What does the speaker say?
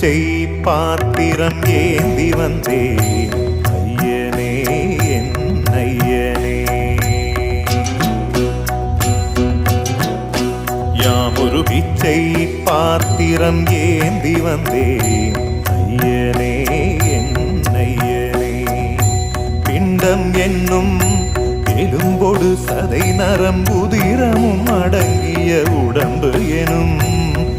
பிச்சை பாத்திரம் ஏந்தி வந்தேன் ஐயனே என் ஐயனே. யாமொரு பிச்சை பாத்திரம் ஏந்தி வந்தேன் ஐயனே என் ஐயனே. பிண்டம் என்னும் எலும்பொடு சதை நரம்புதிரமும் அடங்கிய உடம்பு எனும்